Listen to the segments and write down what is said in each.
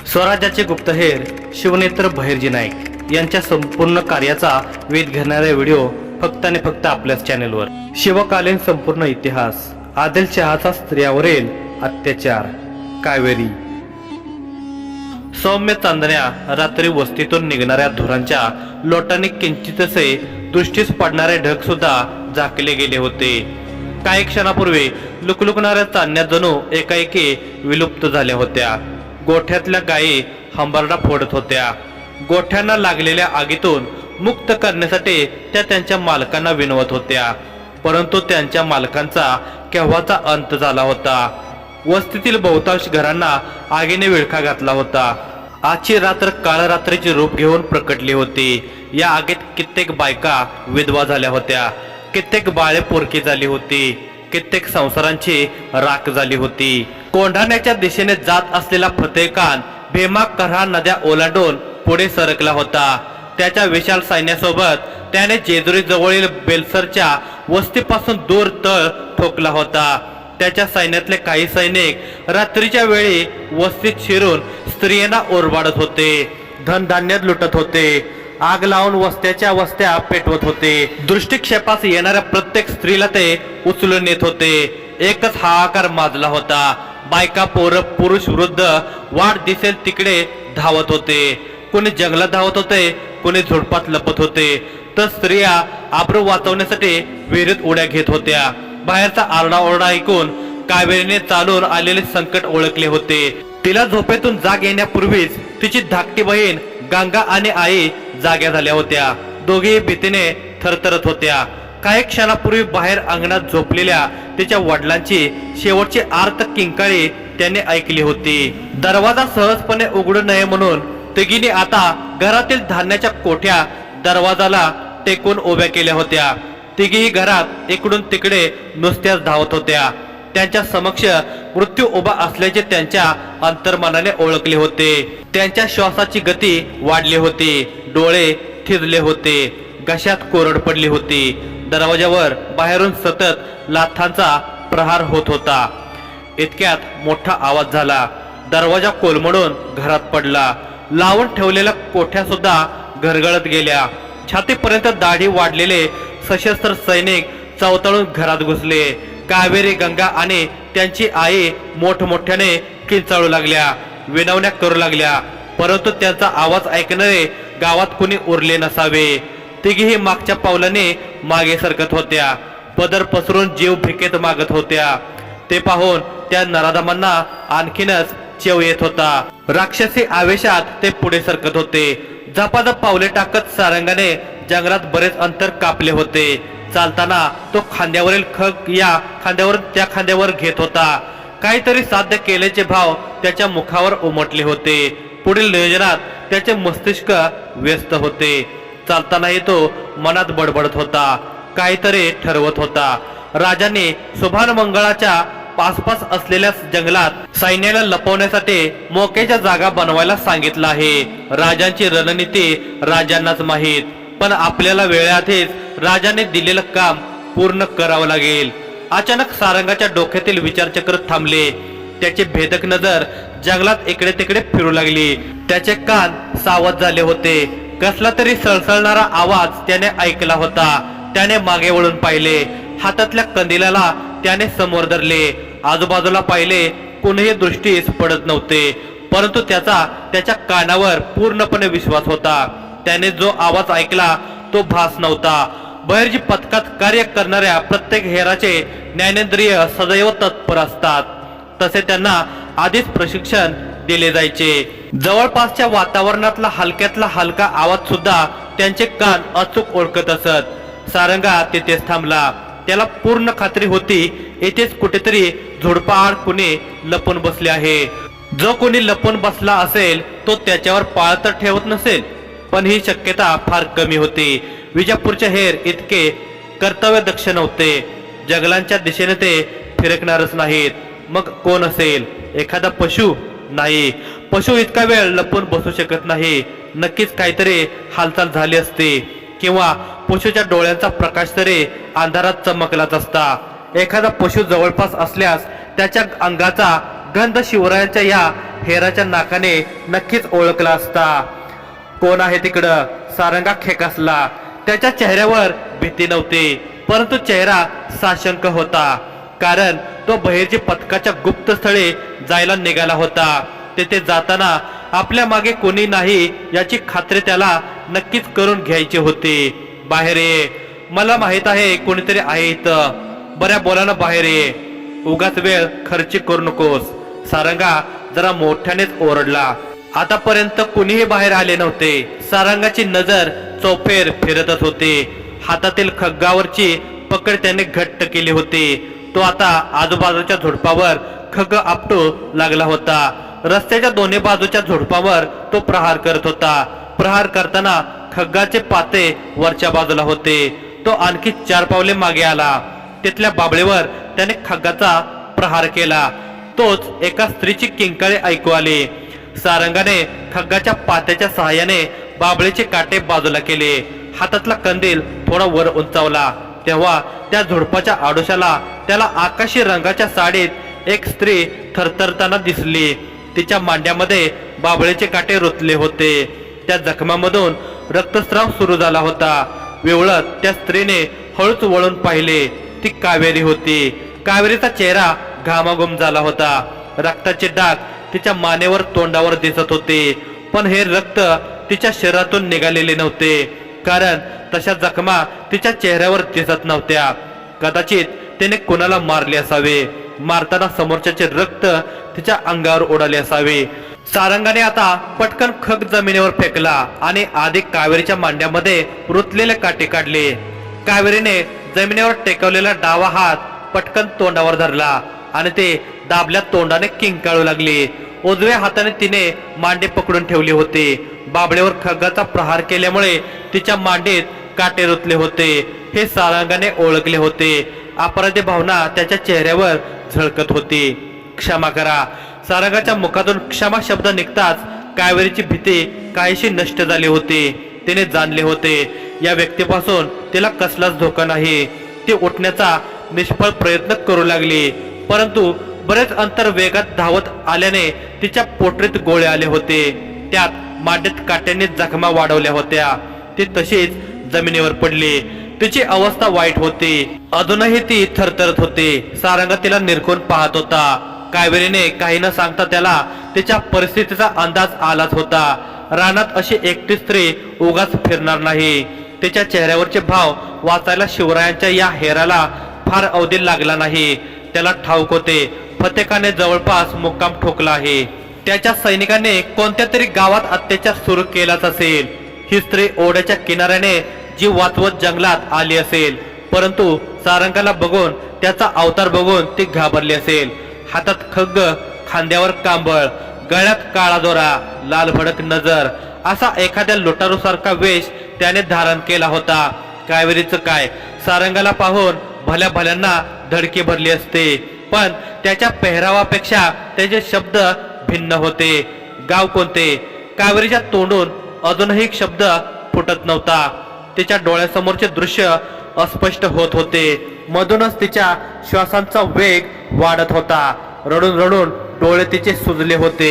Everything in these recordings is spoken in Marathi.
स्वराज्याचे गुप्तहेर शिवनेत्र बहिर्जी नाईक यांच्या संपूर्ण कार्याचा वेध घेणारे व्हिडिओ फक्त आणि फक्त आपल्याच चॅनेलवर। शिवकालीन संपूर्ण इतिहास, आदिलशहाचा स्त्रियावरील अत्याचार, कावेरी। सौम्य चांदण्या रात्री वस्तीतून निघणाऱ्या धुरांच्या लोटांनी किंचितसे दृष्टीस पडणारे ढग सुद्धा झाकले गेले होते। काही क्षणापूर्वी लुकलुकणाऱ्या चांदण्या जणू एकाएकी विलुप्त झाल्या होत्या। गोठ्यातल्या गायी हंबरडा फोडत होत्या। गोठ्यांना लागलेल्या आगीतून मुक्त करण्यासाठी त्या त्यांच्या मालकांना विनवत होत्या, परंतु त्यांच्या मालकांचा केव्हाचा अंत झाला होता। वस्तीतील बहुतांश घरांना आगीने विळखा घातला होता। आजची रात्र काळरात्रीचे रूप घेऊन प्रकटली होती। या आगीत कित्येक बायका विधवा झाल्या होत्या, कित्येक बाळे पोरकी झाली होती, कित्येक संसारांची राख झाली होती। कोंढाण्याच्या दिशेने जात असलेला फतेखान भीमा करहा नद्या ओलांडून पुढे सरकला होता। त्याच्या विशाल सैन्यासोबत त्याने जेजुरी जवळील बेलसरच्या वस्तीपासून दूर तळ ठोकला होता। त्याच्या सैन्यातले काही सैनिक रात्रीच्या वेळी वस्तीत शिरून स्त्रियांना ओरबाडत होते, धनधान्य लुटत होते, आग लावून वस्त्याच्या वस्त्या पेटवत होते। दृष्टिक्षेपास येणाऱ्या प्रत्येक स्त्रीला ते उचलून नेत होते। एकच हाहाकार माजला होता। बायका, पोरं, पुरुष, वृद्ध वाट दिसेल तिकडे धावत होते। कोणी जंगलात धावत होते, कोणी झुडपात लपत होते, तर स्त्रिया आबरू वाचवण्यासाठी विहिरीत उड्या घेत होत्या। बाहेरचा आरडाओरडा ऐकून कावेरीने चालून आलेले संकट ओळखले होते। तिला झोपेतून जाग येण्यापूर्वीच तिची धाकटी बहीण गंगा आणि आई जाग्या झाल्या होत्या। दोघेही भीतीने थरथरत होत्या। काही क्षणापूर्वी बाहेर अंगणात झोपलेल्या तिच्या वडिलांची शेवटची आर्त किंकाळी त्याने ऐकली होती। दरवाजा सहजपणे उघडू नये म्हणून तिघींनी आता घरातील धान्याच्या कोठ्या दरवाजाला टेकून उभ्या केल्या होत्या। तिघीही घरात इकडून तिकडे नुसत्याच धावत होत्या। त्यांच्या समक्ष मृत्यू उभा असल्याचे त्यांच्या अंतर्मनाने ओळखले होते। त्यांच्या श्वासाची गती वाढली होती, डोळे थिजले होते, घशात कोरड पडली होती। दरवाजावर बाहेरून सतत लाथांचा प्रहार होत होता। इतक्यात मोठा आवाज झाला। दरवाजा कोलमडून घरात पडला। लावून ठेवलेल्या कोठ्या सुद्धा घरगळत गेल्या। छातीपर्यंत दाढी वाढलेले सशस्त्र सैनिक चवतळून घरात घुसले। कावेरी, गंगा आणि त्यांची आई मोठमोठ्याने किंचाळू लागल्या, विनवण्या करू लागल्या, परंतु त्यांचा आवाज ऐकणारे गावात कुणी उरले नसावे। तिघीही मागच्या पावलाने मागे सरकत होत्या, पदर पसरून जीव भिकेत मागत होत्या। ते पाहून त्या नराधमांना आणखीनच चेव येत होता। राक्षसी आवेशात ते पुढे सरकत होते। झपाझप पावले टाकत सारंगाने जंगलात बरेच अंतर कापले होते। चालताना तो खांद्यावरील खग या खांद्यावरून त्या खांद्यावर घेत होता। काहीतरी साध्य केल्याचे भाव त्याच्या मुखावर उमटले होते। पुढील नियोजनात त्याचे मस्तिष्क व्यस्त होते। चालतानाही तो मनात बडबडत होता, काहीतरी ठरवत होता। राजाने सुभान मंगळाच्या आसपास असलेल्या जंगलात सैन्याला लपवण्यासाठी मोक्याच्या जागा बनवायला सांगितलं आहे। राजांची रणनीती राजांनाच माहीत, पण आपल्याला वेळेआधीच राजाने दिलेलं काम पूर्ण करावं लागेल। अचानक सारंगाच्या डोक्यातील विचारचक्र थांबले। त्याची भेदक नजर जंगलात इकडे तिकडे फिरू लागली। त्याचे कान सावध झाले होते। कसला तरी सळसळणारा आवाज त्याने ऐकला होता। त्याने मागे वळून पाहिले। हातातल्या कंदिलाला त्याने समोर धरले। आजूबाजूला पाहिले, कोणीही दृष्टीस पडत नव्हते, परंतु त्याच्या कानावर पूर्णपणे विश्वास होता। त्याने जो आवाज ऐकला तो भास नव्हता। बहिर्जी पथकात कार्य करणाऱ्या प्रत्येक हेराचे ज्ञानेंद्रिय सदैव तत्पर असतात, तसे त्यांना आधीच प्रशिक्षण दिले जायचे। जवळपासच्या वातावरणातला हलक्यातला हलका आवाज सुद्धा त्यांचे कान अचूक ओळखत असत। सारंगा तिथेच थांबला। त्याला पूर्ण खात्री होती, येथेच कुठेतरी झुडपाआड कुणी लपून बसले आहे। जो कोणी लपून बसला असेल तो त्याच्यावर पाळ तर ठेवत नसेल, पण ही शक्यता फार कमी होती। विजापूरचे हेर इतके कर्तव्यदक्ष नव्हते। जंगलांच्या दिशेने ते फिरकणारच नाहीत। मग कोण असेल? एखादा पशु? नाही, पशु इतका वेळ लपून बसू शकत नाही। नक्कीच काहीतरी हालचाल झाली असते, किंवा पशुच्या डोळ्यांचा प्रकाश तरी अंधारात चमकलाच असता। एखादा पशु जवळपास असल्यास त्याच्या अंगाचा गंध शिवरायांच्या या हेराच्या नाकाने नक्कीच ओळखला असता. कोण आहे तिकडं? सारंगा खेकसला. त्याच्या चेहऱ्यावर भीती नव्हती, परंतु चेहरा साशंक होता. कारण तो बहिर्जी पथकाच्या गुप्त स्थळी जायला निघाला होता. तेथे जाताना आपल्या मागे कोणी नाही याची खात्री त्याला नक्कीच करून घ्यायची होती. बाहेर ये, मला माहित आहे कोणीतरी आहे इथं. बऱ्या बोलानं बाहेर ये, उगाच वेळ खर्ची करू नकोस. सारंगा जरा मोठ्यानेच ओरडला. आतापर्यंत कुणीही बाहेर आले नव्हते. सारंगाची नजर चौफेर फिरतच होती. हातातील खग्गावरची पकड त्याने घट्ट केली होती. तो आता आजूबाजूच्या झुडपावर खग्ग आपटू लागला होता. रस्त्याच्या दोन्ही बाजूच्या झुडपावर तो प्रहार करत होता. प्रहार करताना खग्गाचे पाते वरच्या बाजूला होते. तो आणखी 4 पावले मागे आला. तिथल्या बाबळीवर त्याने खग्गाचा प्रहार केला. तोच एका स्त्रीची किंकाळी ऐकू आली. सारंगाने खग्गाच्या पात्याच्या सहाय्याने बाबळीचे काटे बाजूला केले. हातातला कंदील थोडा वर उंचावला. तेव्हा त्या झुडपाच्या आडोशाला त्याला आकाशी रंगाच्या साडीत एक स्त्री थरथरताना दिसली. तिच्या मांड्यामध्ये बाबळीचे काटे रुतले होते. त्या जखमामधून रक्तस्राव सुरू झाला होता. विवळत त्या स्त्रीने हळूच वळून पाहिले. ती कावेरी होती. कावेरीचा चेहरा घामाघूम झाला होता. रक्ताचे डाग तिच्या मानेवर तोंडावर दिसत होते. पण हे रक्त तिच्या शरीरातून निघालेले नव्हते, कारण तशा जखमा तिच्या चेहऱ्यावर दिसत नव्हत्या. कदाचित तिने कुणाला मारले असावे. मारताना समोरच्याचे रक्त तिच्या अंगावर उडाले असावे. सारंगाने आता पटकन खग जमिनीवर फेकला आणि आधी कावेरीच्या मांड्यामध्ये रुतलेले काटे काढले. कावेरीने जमिनीवर टेकवलेला डावा हात पटकन तोंडावर धरला आणि ते दाबल्या तोंडाने किंकाळू लागली. उजव्या हाताने तिने मांडी पकडून ठेवली होती. बाबळेवर खग्गाचा प्रहार केल्यामुळे तिच्या मांडीत काटे रुतले होते. हे सारंगाने ओळखले होते. अपराधी भावना त्याच्या चेहऱ्यावर झळकत होती. क्षमा करा. सारंगाच्या मुखातून क्षमा शब्द निघताच कावेरीची भीती काहीशी नष्ट झाली होती. तिने जाणले होते या व्यक्तीपासून तिला कसलाच धोका नाही. ती उठण्याचा निष्फळ प्रयत्न करू लागली, परंतु बरेच अंतर वेगात धावत आल्याने तिच्या पोटरीत गोळे आले होते. त्यात मांडीत काट्यांनी जखमा वाढवल्या होत्या. ती तशीच जमिनीवर पडली. तिची अवस्था वाईट होती. अजूनही ती थरथरत होती. सारंग तिला निरखून पाहत होता. कावेरीने काही न सांगता त्याला तिच्या परिस्थितीचा अंदाज आलाच होता. रानात अशी एकटी स्त्री उगाच फिरणार नाही. तिच्या चेहऱ्यावरचे भाव वाचायला शिवरायांच्या या हेराला फार अवधी लागला नाही. त्याला ठाऊक होते फतेकाने जवळपास मुक्काम ठोकला आहे. त्याच्या सैनिकांनी कोणत्या तरी गावात अत्याचार सुरू केलाच असेल. ही स्त्री ओढ्याच्या किनाऱ्याने जीव वाचवत जंगलात आली असेल, परंतु सारंगाला बघून, त्याचा अवतार बघून ती घाबरली असेल. हातात खग्ग, खांद्यावर कांबळ, गळ्यात काळा दोरा, लाल भडक नजर, असा एखाद्या लुटारूसारखा वेश त्याने धारण केला होता. कावेरीचं काय, सारंगाला पाहून भल्या भल्यांना धडकी भरली असते, पण त्याच्या पेहरावापेक्षा त्याचे शब्द भिन्न होते. गाव कोणते? कावेरीच्या तोंडून अजूनही शब्द फुटत नव्हता. तिच्या डोळ्यासमोरचे दृश्य अस्पष्ट होत होते. मधूनच तिच्या श्वासांचा वेग वाढत होता. रडून रडून डोळे तिचे सुजले होते.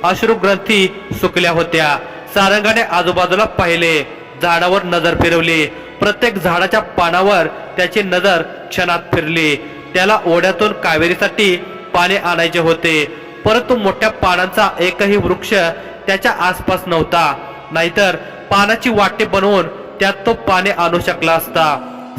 अश्रू ग्रंथी सुकल्या होत्या. सारंगाने आजूबाजूला पाहिले. झाडावर नजर फिरवली. प्रत्येक झाडाच्या पानावर त्याची नजर क्षणात फिरली. त्याला ओढ्यातून कावेरीसाठी पाणी आणायचे होते, परंतु मोठ्या पानांचा एकही वृक्ष त्याच्या आसपास नव्हता. नाहीतर पानाची वाटे बनवून त्यात तो पाणी आणू शकला असता.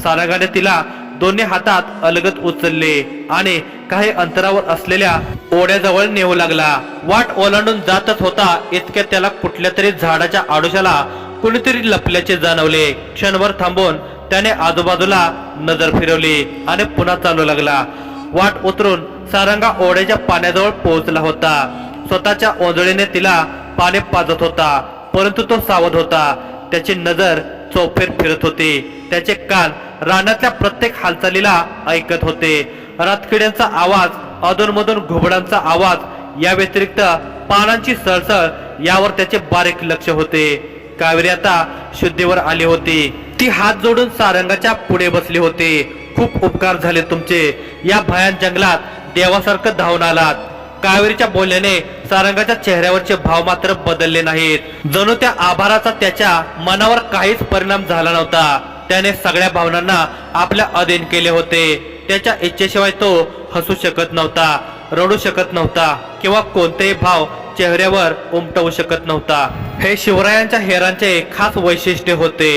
सारंगाने तिला दोन्ही हातात अलगद उचलले आणि काही अंतरावर असलेल्या ओढ्याजवळ नेऊ लागला. वाट ओलांडून जातच होता इतक्यात त्याला कुठल्या तरी झाडाच्या आडोशाला कुणीतरी लपल्याचे जाणवले. क्षणभर थांबून त्याने आजूबाजूला नजर फिरवली आणि पुन्हा चालू लागला. वाट उतरून सारंगा ओढ्याच्या पाण्याजवळ पोहोचला होता. स्वतःच्या ओंजळीने तिला पाणी पाजत होता, परंतु तो सावध होता. त्याची नजर चौफेर फिरत होती. त्याचे कान रानातल्या प्रत्येक हालचालीला ऐकत होते. रातकिड्यांचा आवाज, अधूनमधून घुबडांचा आवाज, या व्यतिरिक्त पानांची सळसळ यावर त्याचे बारीक लक्ष होते. कावेरी आता शुद्धीवर आली होती. ती हात जोडून सारंगाच्या पुढे बसली होती. खूप उपकार झाले तुमचे. या भयान जंगलात देवासारखं धावून आलात. कावेरीच्या बोलण्याने सारंगाच्या चेहऱ्यावरचे भाव मात्र बदलले नाहीत। जणू त्या आभाराचा त्याच्या मनावर काहीच परिणाम झाला नव्हता। त्याने सगळ्या भावनांना आपल्या अधीन केले होते। त्याच्या इच्छेशिवाय तो हसू शकत नव्हता, रडू शकत नव्हता किंवा कोणतेही भाव चेहऱ्यावर उमटवू शकत नव्हता। हे शिवरायांच्या हेरांचे खास वैशिष्ट्य होते।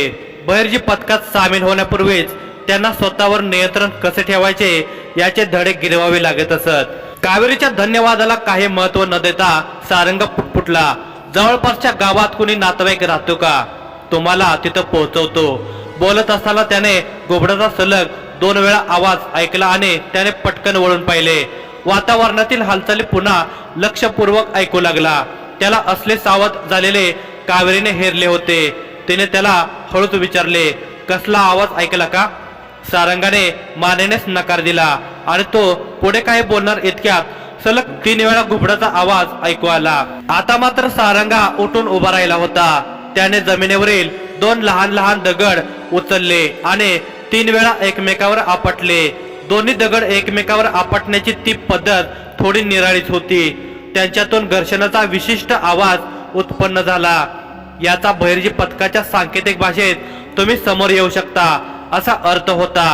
बहिर्जी पथकात सामील होण्यापूर्वीच त्यांना स्वतःवर नियंत्रण कसे ठेवायचे याचे धडे गिरवावे लागत असत। कावेरीच्या धन्यवादाला काही महत्व न देता सारंग पुटपुटला, जवळपासच्या गावात कुणी नातेवाईक राहतो का? तुम्हाला तिथं पोहोचवतो। बोलत असताना त्याने घुबडाचा सलग 2 वेळा आवाज ऐकला आणि त्याने पटकन वळून पाहिले। वातावरणातील हालचाली पुन्हा लक्षपूर्वक ऐकू लागला। त्याला असले सावध झालेले कावेरीने हेरले होते। तिने त्याला हळूच विचारले, कसला आवाज ऐकला का? सारंगाने मानेनेच नकार दिला आणि तो पुढे काय बोलणार इतक्यात सलग 3 वेळा घुबडाचा आवाज ऐकू आला। आता मात्र सारंगा उठून उभा राहिला होता। त्याने जमिनीवरील 2 लहान लहान दगड उचलले आणि 3 वेळा एकमेकावर आपटले। दोन्ही दगड एकमेकावर आपटण्याची ती पद्धत थोडी निराळीच होती। त्यांच्यातून घर्षणाचा विशिष्ट आवाज उत्पन्न झाला। याचा बहिर्जी पथकाच्या सांकेतिक भाषेत तुम्ही समोर येऊ शकता असा अर्थ होता।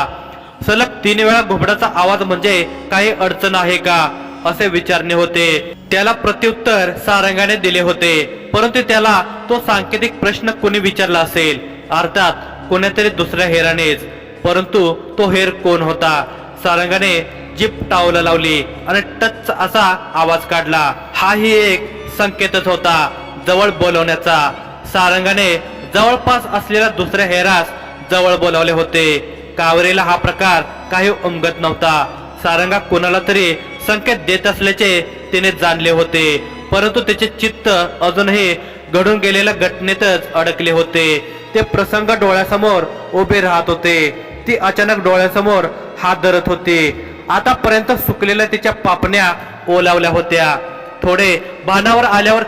सलग 3 वेळा घुबडाचा आवाज म्हणजे काही अडचण आहे का असे विचारणे होते। त्याला प्रत्युत्तर सारंगाने दिले होते, परंतु त्याला तो सांकेतिक प्रश्न कोणी विचारला असेल, अर्थात कोणीतरी दुसऱ्या हेरानेच। परंतु तो हेर कोण होता? सारंगाने जीभ टावला लावली आणि टच असा आवाज काढला। हाही एक संकेतच होता जवळ बोलवण्याचा। सारंगाने जवळपास असलेल्या दुसऱ्या हेरास जवळ बोलावले होते। कावेरीला हा प्रकार काही उमगत नव्हता। सारंगा कोणाला तरी संकेत देत असल्याचे तिने जाणले होते, परंतु त्याचे चित्त अजूनही घडून गेलेल्या घटनेतच अडकले होते। ते प्रसंग डोळ्यासमोर उभे राहत होते। ती अचानक डोळ्यासमोर हात धरत होती। आतापर्यंत सुकलेल्या तिच्या पापण्या ओलावल्या होत्या। थोडे भानावर आल्यावर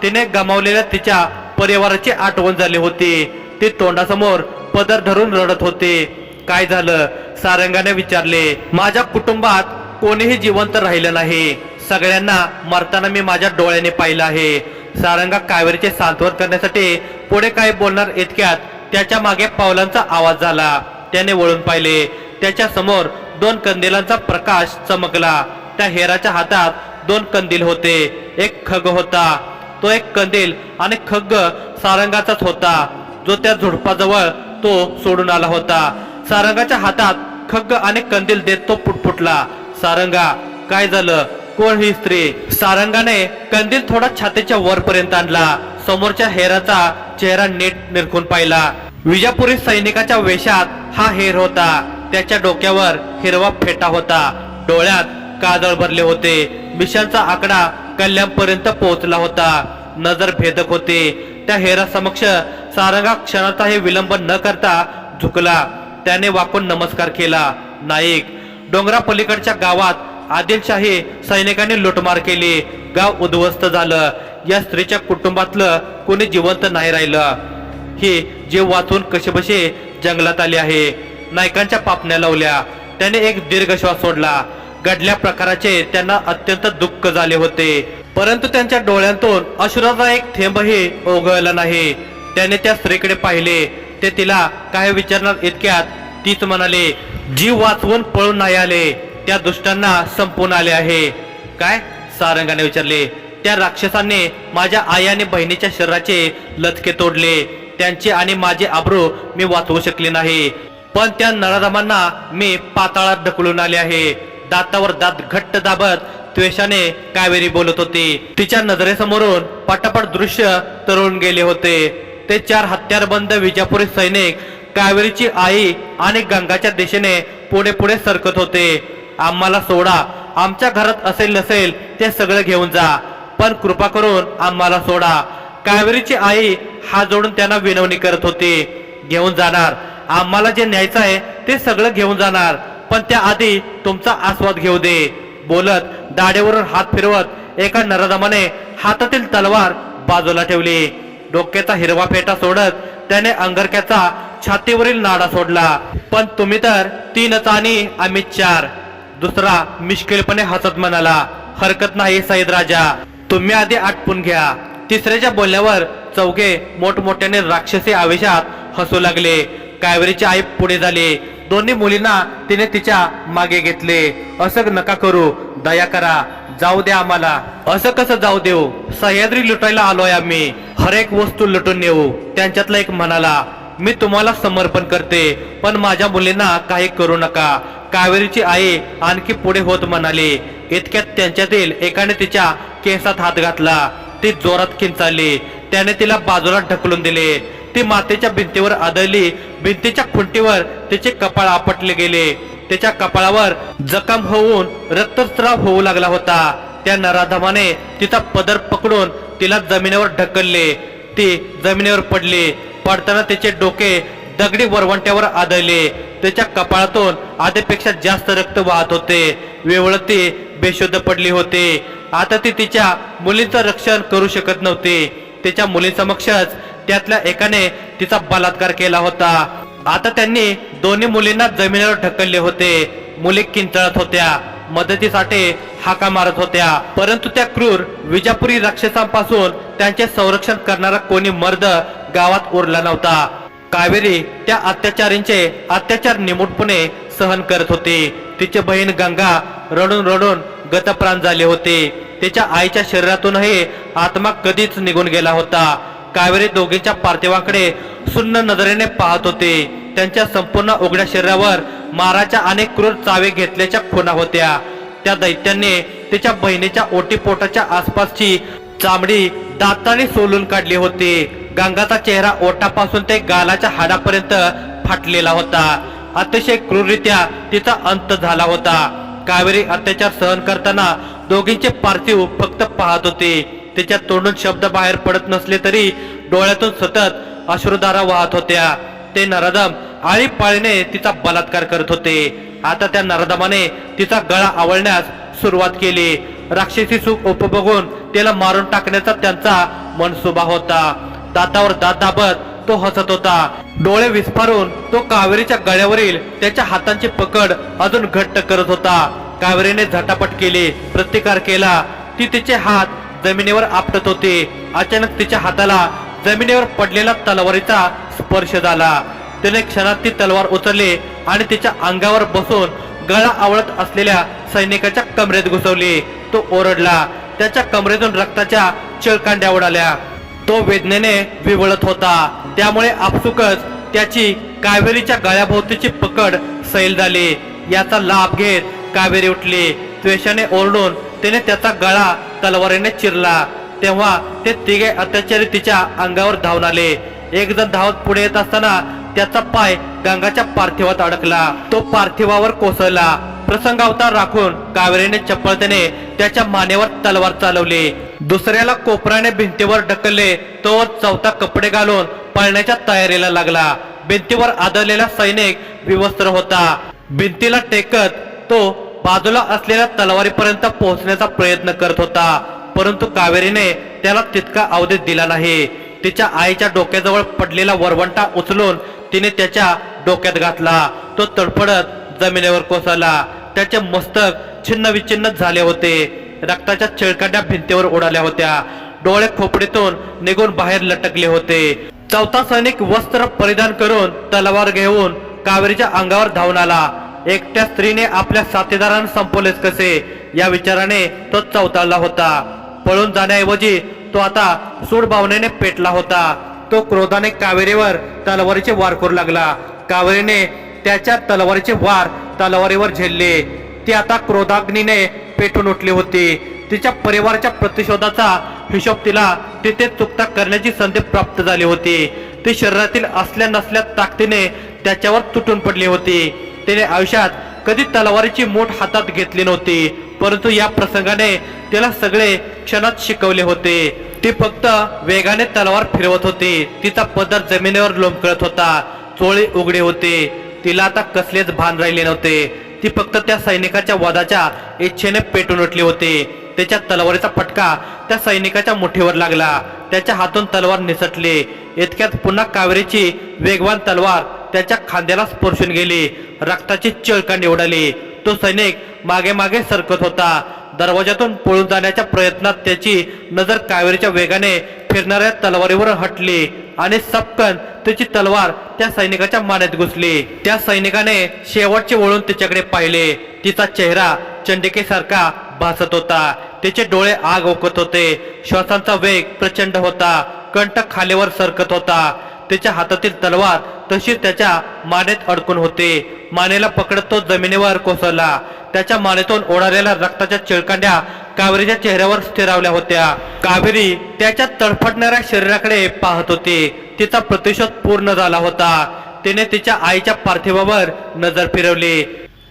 तिने गमावलेल्या तिच्या परिवाराची आठवण झाली होती। ती तोंडासमोर पदर धरून रडत होते। काय झालं? सारंगाने विचारले। माझ्या कुटुंबात कोणीही जिवंत राहिलं नाही। सगळ्यांना मरताना मी माझ्या डोळ्याने पाहिलं आहे। सारंगा कावेरीचे सांत्वन करण्यासाठी पुढे काय बोलणार इतक्यात त्याच्या मागे पावलांचा आवाज झाला। त्याने वळून पाहिले। त्याच्या समोर 2 कंदिलांचा प्रकाश चमकला। त्या हेराच्या हातात 2 कंदील होते। एक खग होता। तो एक कंदील आणि खग्ग सारंगाचाच होता, जो त्या झुडपाजवळ तो सोडून आला होता। सारंगाच्या हातात खग्ग आणि कंदील देत तो पुटपुटला, सारंगा काय झालं? कोण ही स्त्री? सारंगाने कंदील थोडा छातीच्या वरपर्यंत आणला। समोरच्या हेराचा चेहरा नीट निरखून पाहिला। विजापुरी सैनिकाच्या वेशात हा हेर होता। त्याच्या डोक्यावर हिरवा फेटा होता। डोळ्यात काजळ भरले होते। मिशांचा आकडा कल्याणपर्यंत पोहोचला होता। नजर भेदक होते। त्या हेरा समक्ष सारंगा क्षणाचाही विलंब न करता झुकला। त्याने वाकून नमस्कार केला। नाईक, डोंगरा पलीकडच्या गावात आदिलशाही सैनिकांनी लुटमार केली। गाव उद्ध्वस्त झालं। या स्त्रीच्या कुटुंबातलं कोणी जिवंत नाही राहिलं। ही जीव वाचून कशीबशी जंगलात आली आहे। नायकांच्या पापण्या लावल्या। त्याने एक दीर्घ श्वास सोडला। घडल्या प्रकाराचे त्यांना अत्यंत दुःख झाले होते, परंतु त्यांच्या डोळ्यांतून अश्रूचा एक थेंबही ओघळला नाही। त्याने त्या स्त्रीकडे पाहिले। ते तिला काय विचारणार इतक्यात तीच म्हणाले, जीव वाचवून पळून नाही आले, त्या दुष्टांना संपून आले आहे। काय? सारंगाने विचारले। त्या राक्षसांनी माझ्या आई आणि बहिणीच्या शरीराचे लचके तोडले। त्यांची आणि माझे आबरू मी वाचवू शकले नाही, पण त्या नराधमांना मी पाताळात ढकलून आले आहे। दातावर दात घट्ट दाबत त्वेषाने कावेरी बोलत होती। तिच्या नजरेसमोरून पटापट दृश्य तरळून गेले होते। ते 4 हत्यारबंद विजापुरी सैनिक कावेरीची आई आणि गंगाच्या दिशेने पुढे पुढे सरकत होते। आम्हाला सोडा, आमच्या घरात असेल नसेल ते सगळं घेऊन जा, पण कृपा करून आम्हाला सोडा। कावेरीची आई हात जोडून त्यांना विनवणी करत होती। घेऊन जाणार, आम्हाला जे न्यायचं आहे ते सगळं घेऊन जाणार, पण त्याआधी तुमचा आस्वाद घेऊ दे। बोलत दाढेवरून हात फिरवत एका नराधमाने हातातील तलवार बाजूला ठेवली। डोक्याचा हिरवा फेटा सोडत त्याने अंगरक्याचा छातीवरील नाडा सोडला। पण तुम्ही तर 3च आणि आम्ही 4। दुसरा मिश्किलपणे हसत म्हणाला, हरकत नाही सईद राजा, तुम्ही आधी आटपून घ्या. तिसऱ्याच्या बोलण्यावर चौघे मोठमोठ्याने राक्षसी आवेशात हसू लागले. कावेरीची आई पुढे झाली. दोन्ही मुलींना तिने तिच्या मागे घेतले. असं नका करू, दया करा, जाऊ द्या आम्हाला. असं कसं जाऊ देऊ, सह्याद्री लुटायला आलोय आम्ही, हर एक वस्तू लुटून नेऊ. त्यांच्यातला एक म्हणाला, मी तुम्हाला समर्पण करते, पण माझ्या मुलींना काही करू नका. कावेरीची आई आणखी पुढे होत म्हणाली. इतक्यात त्यांच्यातील एकाने तिच्या केसात हात घातला. ती जोरात किंचाळली. त्याने तिला बाजूला ढकलून दिले. ती मातेच्या भिंतीवर आदळली. भिंतीच्या खुंटीवर तिचे कपाळ आपटले गेले. तिच्या कपाळावर जखम होऊन रक्तस्राव होऊ लागला होता. त्या नराधमाने तिचा पदर पकडून तिला जमिनीवर ढकलले. ती जमिनीवर पडली. पडताना तिचे डोके दगडी वरवंट्यावर आदळले. तिच्या कपाळातून आधीपेक्षा जास्त रक्त वाहत होते. वेवळत ती बेशुद्ध पडली होती. आता ती तिच्या मुलींचं रक्षण करू शकत नव्हती. तिच्या मुलींसमक्षच त्यातल्या एकाने तिचा बलात्कार केला होता. आता त्यांनी दोन्ही मुलींना जमिनीवर ढकलले होते. मुली किंचाळत होत्या, मदतीसाठी हाका मारत होत्या, परंतु त्या क्रूर विजापुरी राक्षसांपासून त्यांचे संरक्षण करणारा कोणी मर्द गावात उरला नव्हता. कावेरी त्या अत्याचारींचे अत्याचार निमूटपणे सहन करत होती. तिची बहीण गंगा रडून रडून गतप्राण झाले होते. तिच्या आईच्या शरीरातूनही आत्मा कधीच निघून गेला होता. कावेरी दोघींच्या पार्थिवाकडे सुन्न नजरेने पाहत होते. त्यांच्या संपूर्ण उघड्या शरीरावर माराच्या अनेक क्रूर चावे घेतल्याच्या खुणा होत्या. त्या दैत्यांनी तिच्या बहिणीच्या ओटीपोटाच्या आसपासची चामडी दाताने सोलून काढली होती. गंगाचा चेहरा ओटापासून ते गालाच्या हाडापर्यंत फाटलेला होता. अतिशय क्रूररित्या तिचा अंत झाला होता. कावेरी अत्याचार सहन करताना दोघींचे पार्थिव फक्त पाहत होते. तिच्या तोंडून शब्द बाहेर पडत नसले तरी डोळ्यातून सतत अश्रुधारा वाहत होत्या. ते नराधम आळीपाळीने तिचा बलात्कार करत होते. आता त्या नराधमाने तिचा गळा आवळण्यास सुरुवात केली. राक्षसी सुख उपभोगून तिला मारून टाकण्याचा त्यांचा मनसुबा होता. दातावर दात दाबत तो हसत होता. डोळे विस्फारून तो कावेरीच्या गळ्यावरील त्याच्या हातांची पकड अजून घट्ट करत होता. कावेरीने झटापट केली, प्रतिकार केला. ती तिचे हात जमिनीवर आपटत होती. अचानक तिच्या हाताला जमिनीवर पडलेला तलवारीचा स्पर्श झाला. तिने क्षणात ती तलवार उचलली आणि तिच्या अंगावर बसून गळा आवळत असलेल्या सैनिकाच्या कमरेत घुसवली. तो ओरडला. त्याच्या कमरेतून रक्ताच्या चिळकांड्या उडाल्या. तो वेदनेने विवळत होता. त्यामुळे आपसुकच त्याची कावेरीच्या गळ्याभोवतीची पकड सैल झाली. याचा लाभ घेत कावेरी उठली. द्वेषाने ओरडून तिने त्याचा गळा तलवारीने चिरला. तेव्हा ते तिघे अत्याचारी तिच्या अंगावर धावून आले. एक जण धावत पुढे येत असताना त्याचा पाय गंगाच्या पार्थिवात अडकला. तो पार्थिवावर कोसळला. प्रसंगावतार राखून कावेरीने चपळतेने त्याच्या मानेवर तलवार चालवली. दुसऱ्याला कोपराने भिंतीवर ढकलले. तोवर चौथा कपडे घालून पळण्याच्या तयारीला लागला. भिंतीवर आदळलेला सैनिक विवस्त्र होता. भिंतीला टेकत तो बाजूला असलेल्या तलवारीपर्यंत पोहोचण्याचा प्रयत्न करत होता, परंतु कावेरीने त्याला तितका अवधेश दिला नाही. तिच्या आईच्या डोक्याजवळ पडलेला वरवंटा उचलून तिने त्याच्या डोक्यात घातला. तो तडफडत जमिनीवर कोसळला. त्याचे मस्तक छिन्न विच्छिन्न झाले होते. रक्ताच्या चिळकांड्या भिंतीवर उडाल्या होत्या. डोळे खोपडीतून निघून बाहेर लटकले होते. चौथा सैनिक वस्त्र परिधान करून तलवार घेऊन कावेरीच्या अंगावर धावून आला. एकट्या स्त्रीने आपल्या साथीदारांना संपवलेच कसे या विचाराने तो चवताळला होता. पळून जाण्याऐवजी तो आता सूड भावनेने पेटला होता. तो क्रोधाने कावेरीवर तलवारीचे वार करू लागला. कावेरीने त्याच्या तलवारीचे वार तलवारीवर झेलले. ती आता क्रोधाग्नीने पेटून उठली होती. तिच्या परिवाराच्या प्रतिशोधाचा हिशोब तिला तिथे चुकता करण्याची संधी प्राप्त झाली होती. ती शरीरातील असल्या नसल्या ताकदीने त्याच्यावर तुटून पडली होती. तिने आयुष्यात कधी तलवारीची मूठ हातात घेतली नव्हती, परंतु या प्रसंगाने तिला सगळे क्षणात शिकवले होते. ती फक्त वेगाने तलवार फिरवत होती. तिचा पदर जमिनीवर लोंबकळत होता. चोळी उघडी होती. तिला आता कसलेच भान राहिले नव्हते. ती फक्त त्या सैनिकाच्या वधाच्या इच्छेने पेटून उठली होती. त्याच्या तलवारीचा फटका त्या सैनिकाच्या मुठीवर लागला. त्याच्या हातून तलवार निसटली. इतक्यात पुन्हा कावेरीची वेगवान तलवार त्याच्या खांद्याला स्पर्शून गेली. रक्ताची चिळकांडी उडाली. तो तो सैनिक मागे मागे सरकत होता। दरवाजातून पळून जाण्याच्या प्रयत्नात त्याची नजर कावेरीच्या वेगाने फिरणाऱ्या तलवारीवर हटली आणि सपकन त्याची तलवार त्या सैनिकाच्या मानेत घुसली। त्या सैनिकाने शेवटचे वळून तिच्याकडे पाहिले। तिचा चेहरा चंडिकेसारखा भासत होता। तिचे डोळे आग ओकत होते। श्वासांचा वेग प्रचंड होता। कंठ खालीवर सरकत होता। तिच्या हातातील तलवार तशीच त्याच्या मानेत अडकून होती। मानेला पकडत तो जमिनीवर कोसळला। त्याच्या मानेतून ओढालेल्या रक्ताच्या चिळकांड्या कावेरीच्या चेहऱ्यावर स्थिरावल्या होत्या। कावेरी त्याच्या तडफडणाऱ्या शरीराकडे पाहत होती। तिचा प्रतिशोध पूर्ण झाला होता। तिने तिच्या आईच्या पार्थिवावर नजर फिरवली।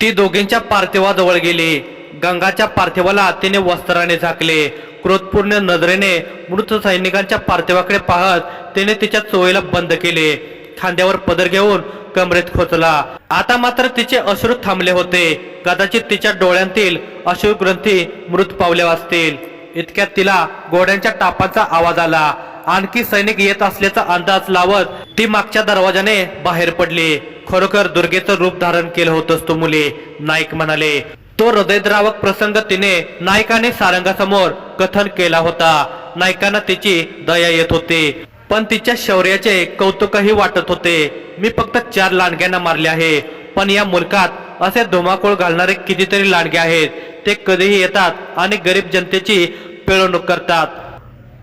ती दोघींच्या पार्थिवाजवळ गेली। गंगाच्या पार्थिवाला तिने वस्त्राने झाकले। क्रोधपूर्ण नजरेने मृत सैनिकांच्या पार्थिवाकडे पाहत तिने तिच्या चोळीला बंद केले। खांद्यावर पदर घेऊन कमरेत खोचला। आता मात्र तिचे अश्रू थांबले होते। कदाचित तिच्या डोळ्यांतील अश्रुग्रंथी मृत पावल्या असतील। इतक्यात तिला घोड्यांच्या टापांचा आवाज आला। आणखी सैनिक येत असल्याचा अंदाज लावत ती मागच्या दरवाजाने बाहेर पडली। खरोखर दुर्गेचं रूप धारण केलं होतंस तू मुले, नाईक म्हणाले। तो हृदयद्रावक प्रसंग तिने नाईक आणि सारंगासमोर कथन केला होता। नाईकांना तिची दया येत होती, पण तिच्या शौर्याचे कौतुकही वाटत होते। मी फक्त 4 लांडग्यांना मारले आहे, पण या मुलकात असे धुमाकूळ घालणारे कितीतरी लांडगे आहेत। ते कधीही येतात आणि गरीब जनतेची पिळवणूक करतात।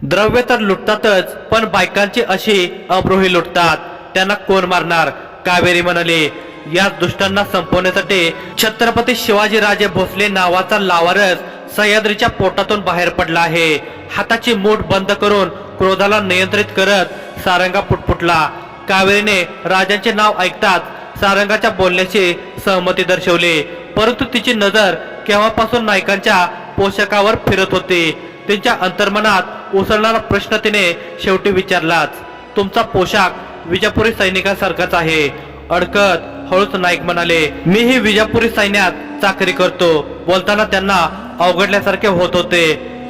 द्रव्य तर लुटतातच, पण बायकांची अशी अब्रूही लुटतात। त्यांना कोण मारणार? कावेरी म्हणाली। या दुष्टांना संपवण्यासाठी छत्रपती शिवाजीराजे भोसले नावाचा लावारस सह्याद्रीच्या पोटातून बाहेर पडला आहे। हाताची मूठ बंद करून क्रोधाला नियंत्रित करत सारंगा पुटपुटला। कावेरीने राजांचे नाव ऐकताच सारंगाच्या बोलण्याची सहमती दर्शवली, परंतु तिची नजर केव्हापासून नायकांच्या पोशाखावर फिरत होती। तिच्या अंतर्मनात उसळणारा प्रश्न तिने शेवटी विचारलाच। तुमचा पोशाख विजापुरी सैनिकांसारखाच आहे, अडकत हळूच नाईक म्हणाले। मीही विजापुरी सैन्यात चाकरी करतो। बोलताना त्यांना अवघडल्यासारखे होत होते।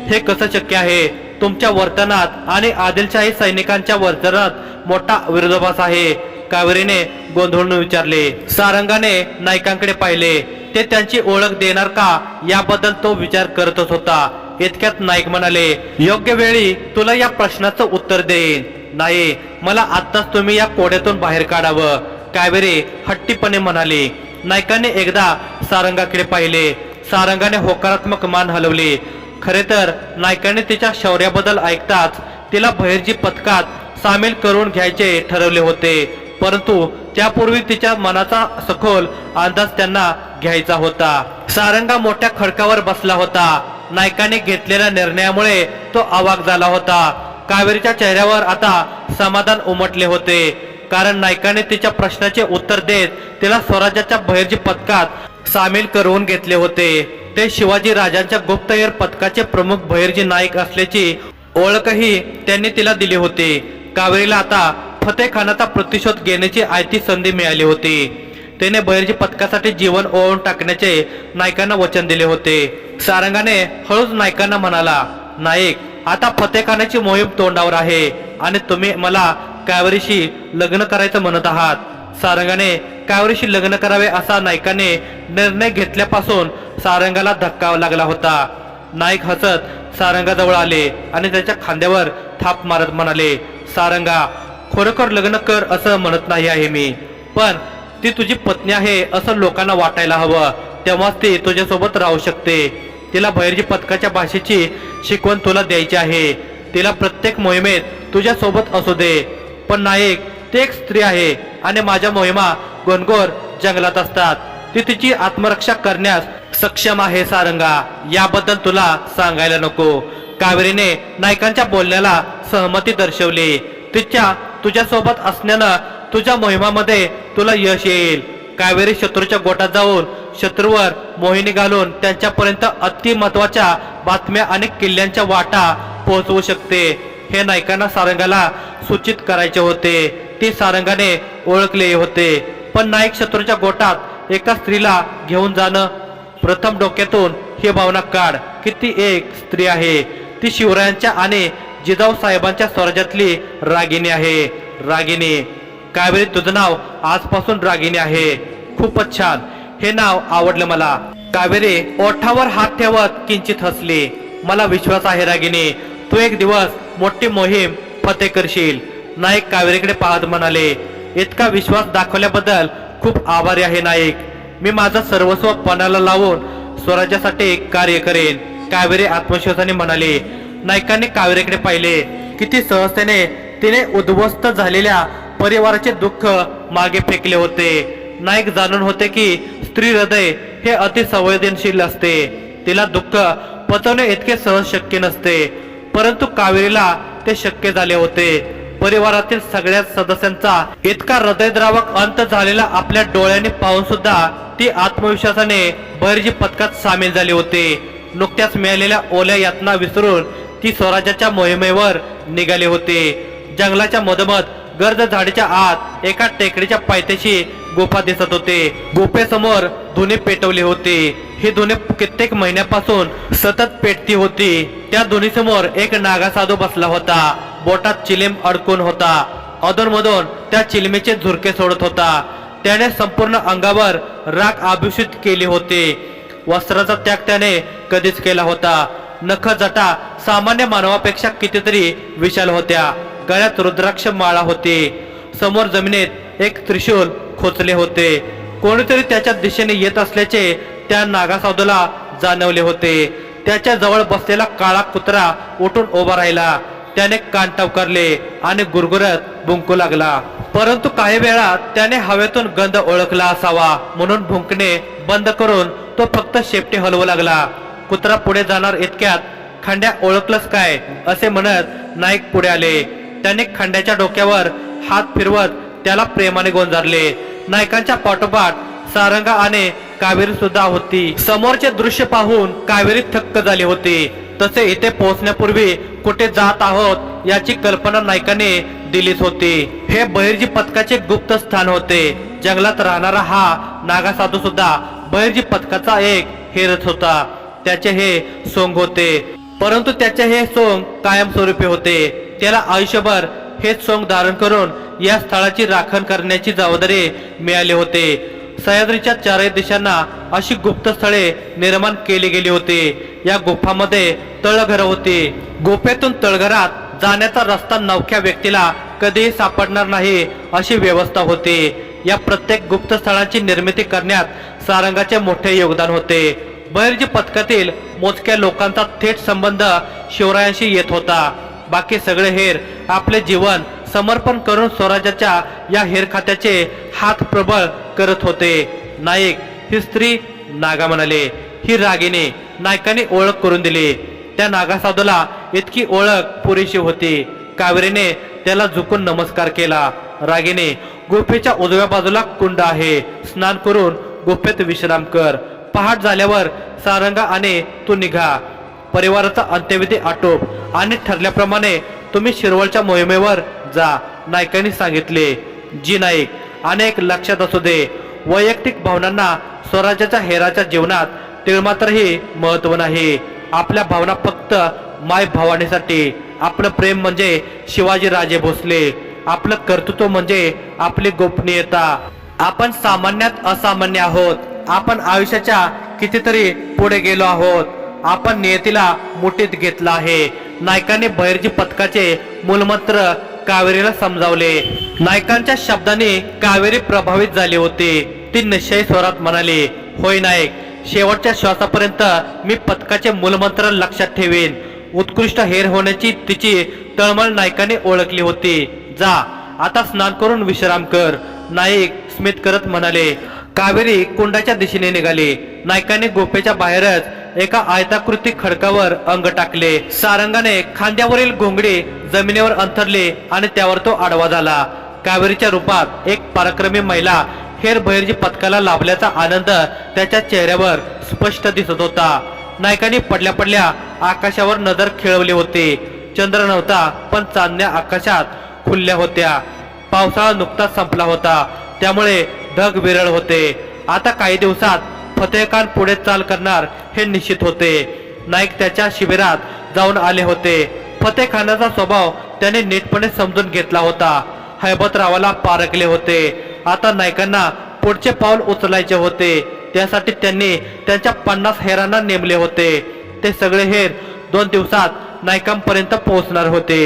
हे कसं शक्य आहे? तुमच्या वर्तनात आणि आदिलशाही सैनिकांच्या वर्तनात मोठा विरोधाभास आहे, कावेरीने गोंधळून विचारले। सारंगाने नाईकांकडे पाहिले। ते त्यांची ओळख देणार का याबद्दल तो विचार करतच होता। इतक्यात नाईक म्हणाले, योग्य वेळी तुला या प्रश्नाचं उत्तर देईन। नाही, मला आत्ताच तुम्ही या कोड्यातून बाहेर काढावं, कावेरी हट्टीपणे म्हणाली। नाईकाने एकदा सारंगाकडे पाहिले। सारंगाने होकारात्मक मान हलवली। खरे तर नाईकाने तिच्या शौर्याबद्दल ऐकताच तिला बहिर्जी पथकात सामील करून घ्यायचे ठरवले होते, परंतु त्यापूर्वी तिच्या मनाचा सखोल अंदाज त्यांना घ्यायचा होता। सारंगा मोठ्या खडकावर बसला होता। नाईकाने घेतलेल्या निर्णयामुळे तो अवाक झाला होता। कावेरीच्या चेहऱ्यावर आता समाधान उमटले होते, कारण नाईकाने तिच्या प्रश्नाचे उत्तर देत तिला स्वराज्याच्या बहिर्जी पथकात सामील करून घेतले होते। ते शिवाजी राजांच्या गुप्तहेर पथकाचे प्रमुख बहिर्जी नाईक असल्याची ओळखही त्यांनी तिला दिली होती। कावेरीला आता फतेखानाचा प्रतिशोध घेण्याची आयती संधी मिळाली होती। त्याने बहिर्जी पथकासाठी जीवन ओळून टाकण्याचे नाईकांना वचन दिले होते। सारंगाने हळूच नाईकांना म्हणाला, नाईक, आता फतेखानाची मोहीम तोंडावर आहे आणि तुम्ही मला कावेरीशी लग्न करायचं म्हणत आहात। सारंगाने कावेरीशी लग्न करावे असा नाईकाने निर्णय घेतल्यापासून सारंगाला धक्का लागला होता। नाईक हसत सारंगाजवळ आले आणि त्याच्या खांद्यावर थाप मारत म्हणाले, सारंगा, खरोखर लग्न कर असं म्हणत नाही आहे मी, पण ती तुझी पत्नी आहे असं लोकांना वाटायला हवं, तेव्हाच ती तुझ्यासोबत राहू शकते। तिला बहिर्जी पथकाच्या भाषेची शिकवण तुला द्यायची आहे। तिला प्रत्येक मोहिमेत तुझ्या सोबत असू दे। पण नाईक, ती एक स्त्री आहे आणि माझ्या मोहिमा घनघोर जंगलात असतात। ती तिची आत्मरक्षा करण्यास सक्षम आहे सारंगा, याबद्दल तुला सांगायला नको। कावेरीने नाईकांच्या बोलण्याला सहमती दर्शवली। तुझ्यासोबत असण्यानं तुझ्या मोहिमामध्ये तुला यश येईल। कावेरी शत्रूच्या गोटात जाऊन शत्रूवर मोहिनी घालून त्यांच्यापर्यंत अति महत्वाच्या बातम्या आणि किल्ल्यांच्या वाटा पोहोचवू शकते। हे नाईकांना सारंगाला सूचित करायचे होते। ती सारंगाने ओळखले होते, पण नाईक शत्रूच्या गोटात एका स्त्रीला घेऊन जाणं, प्रथम डोक्यातून ही भावना काढ की ती एक स्त्री आहे। ती शिवरायांच्या आणि जिजाऊ साहेबांच्या स्वराज्यातली रागिनी आहे। रागिनी, कावेरी, तुझं नाव आजपासून रागिनी आहे। खूपच छान, हे नाव आवडलं मला। कावेरी ओठावर हात ठेवत किंचित हसली. मला विश्वास आहे रागिनी, तू एक दिवस मोठी मोहीम फते करशील. नाईक कावेरीकडे पाहत म्हणाले. इतका विश्वास दाखवल्याबद्दल खूप आभारी आहे नाईक. मी माझं सर्वस्व पणाला लावून स्वराज्यासाठी कार्य करेन, कावेरी आत्मविश्वासाने म्हणाली. नायकांनी कावेरीकडे पाहिले. किती सहजतेने तिने उद्ध्वस्त झालेल्या परिवाराचे दुःख मागे फेकले होते. नाईक जाणून होते की स्त्री हृदय हे अति संवेदनशील असते. तिला दुःख पचवणे इतके सहज शक्य नसते, परंतु कावेरीला ते शक्य झाले होते. परिवारातील सगळ्या सदस्यांचा इतका हृदयद्रावक अंत झालेला आपल्या डोळ्यांनी पाहून सुद्धा ती आत्मविश्वासाने बहिर्जी पथकात सामील झाली होती. नुकत्याच मिळालेल्या ओल्या यातना विसरून ती स्वराज्याच्या मोहिमेवर निघाली होती. जंगलाच्या मधोमध गर्द झाडीच्या आत एका टेकडीच्या पायथ्याशी गुफा दिसत होते. गुफेसमोर धुनी पेटवली होती. ही धुनी कित्येक महिन्यापासून सतत पेटती होती. त्या धुनीसमोर एक नागा साधू बसला होता. बोटात चिलीम अडकून होता. अधूनमधून त्या चिलमीचे झुरके सोडत होता. त्याने संपूर्ण अंगावर राख आभूषित केली होती. वस्त्राचा त्याग त्याने कधीच केला होता. नख जटा सामान्य मानवापेक्षा कितीतरी विशाल होत्या. गळ्यात रुद्राक्ष माळा होती. समोर जमिनीत एक त्रिशूल खोचले होते. कोणीतरी त्याच्या दिशेने येत असल्याचे त्या नागासाधूला जाणवले होते. त्याच्या जवळ बसलेला काळा कुत्रा उठून उभा राहिला. त्याने कान टवकारले आणि गुरगुरत भुंकू लागला. परंतु काही वेळा त्याने हवेतून गंध ओळखला असावा म्हणून भुंकणे बंद करून तो फक्त शेपटी हलवू लागला. कुत्रा पुढे जाणार इतक्यात खंड्या ओळखलंच काय असे म्हणत नाईक पुढे आले. त्याने खंड्याच्या डोक्यावर हात फिरवत त्याला प्रेमाने गोंजारले. नायकांच्या पाठोपाठ सारंगा आणि कावेरी सुद्धा होती. समोरचे दृश्य पाहून कावेरी थक्क झाली होती. तसे इथे पोहोचण्यापूर्वी कुठे जात आहोत याची कल्पना नायकाने दिलीच होती. हे बहिर्जी पथकाचे गुप्त स्थान होते. जंगलात राहणारा हा नागासाधू सुद्धा बहिर्जी पथकाचा एक हेरच होता. त्याचे हे सोंग होते, परंतु त्याचे हे सोंग कायमस्वरूपी होते. त्याला आयुष्यभर हेच सोंग धारण करून या स्थळाची राखण करण्याची जबाबदारी मिळाली होते. सह्याद्रीच्या चारही दिशांना अशी गुप्त स्थळे निर्माण केली गेली होती. या गुफामध्ये तळघर होती. गुफेतून तळघरात जाण्याचा रस्ता नवख्या व्यक्तीला कधीही सापडणार नाही अशी व्यवस्था होती. या प्रत्येक गुप्त स्थळांची निर्मिती करण्यात सारंगाचे मोठे योगदान होते. बहिर्जी पथकातील मोजक्या लोकांचा थेट संबंध शिवरायांशी येत होता. बाकी सगळे हेर आपले जीवन समर्पण करून स्वराज्याच्या या हेर खात्याचे हात प्रबळ करत होते. नाईक ही स्त्री, नागा म्हणाले. ही रागिनी, नायकाने ओळख करून दिली. त्या नागासाधूला इतकी ओळख पुरेशी होती. कावेरीने त्याला झुकून नमस्कार केला. रागिनी, गुफेच्या उजव्या बाजूला कुंड आहे. स्नान करून गुफेत विश्राम कर. पहाट झाल्यावर सारंगा आणि तू निघा. परिवाराचा अंत्यविधी आटोप आणि ठरल्याप्रमाणे तुम्ही शिरवळच्या मोहिमेवर जा, नायकांनी सांगितले. जी नाईक, अनेक लक्षात असू दे, वैयक्तिक भावनांना स्वराज्याच्या हेराच्या जीवनात तिळमात्रही महत्व नाही. आपल्या भावना फक्त माय भवानीसाठी. आपलं प्रेम म्हणजे शिवाजी राजे भोसले. आपलं कर्तृत्व म्हणजे आपली गोपनीयता. आपण सामान्यात असामान्य आहोत. आपण आयुष्याच्या कितीतरी पुढे गेलो आहोत. आपण नियतीला मुठीत घेतला आहे. नायकाने बहिर्जी पथकाचे मूलमंत्र कावेरीला समजावले. नायकांच्या शब्दांनी कावेरी प्रभावित झाली होती. ती निश्चयी स्वरात म्हणाली, होय नायक, शेवटच्या श्वासापर्यंत मी पथकाचे मूलमंत्र लक्षात ठेवीन. उत्कृष्ट हेर होण्याची तिची तळमळ नायकाने ओळखली होती. जा, आता स्नान करून विश्राम कर, नाईक स्मित करत म्हणाले. कावेरी कुंडाच्या दिशेने निघाली. नायकाने गुफेच्या बाहेरच एका आयताकृती खडकावर अंग टाकले. सारंगाने खांद्यावरील घोंगडी जमिनीवर अंथरली आणि त्यावर तो आडवा झाला. कावेरीच्या रूपात एक पराक्रमी महिला हेर बहिर्जी पथकाला लाभल्याचा आनंद त्याच्या चेहऱ्यावर स्पष्ट दिसत होता. नायकाने पडल्या पडल्या आकाशावर नजर खेळवली होती. चंद्र नव्हता, पण चांदण्या आकाशात खुलल्या होत्या. पावसाळा नुकताच संपला होता, त्यामुळे ढग विरळ होते. आता काही दिवसात फतेहखान पुढे चाल करणार हे निश्चित होते. नाईक त्याच्या शिबिरात जाऊन आले होते. फतेहखानाचा स्वभाव त्याने नीटपणे समजून घेतला होता. हैबतरावाला पारखले होते. आता नायकांना पुढचे पाऊल उचलायचे होते. त्यासाठी त्यांनी त्यांच्या 50 हेरांना नेमले होते. ते सगळे हेर 2 दिवसात नायकांपर्यंत पोहोचणार होते.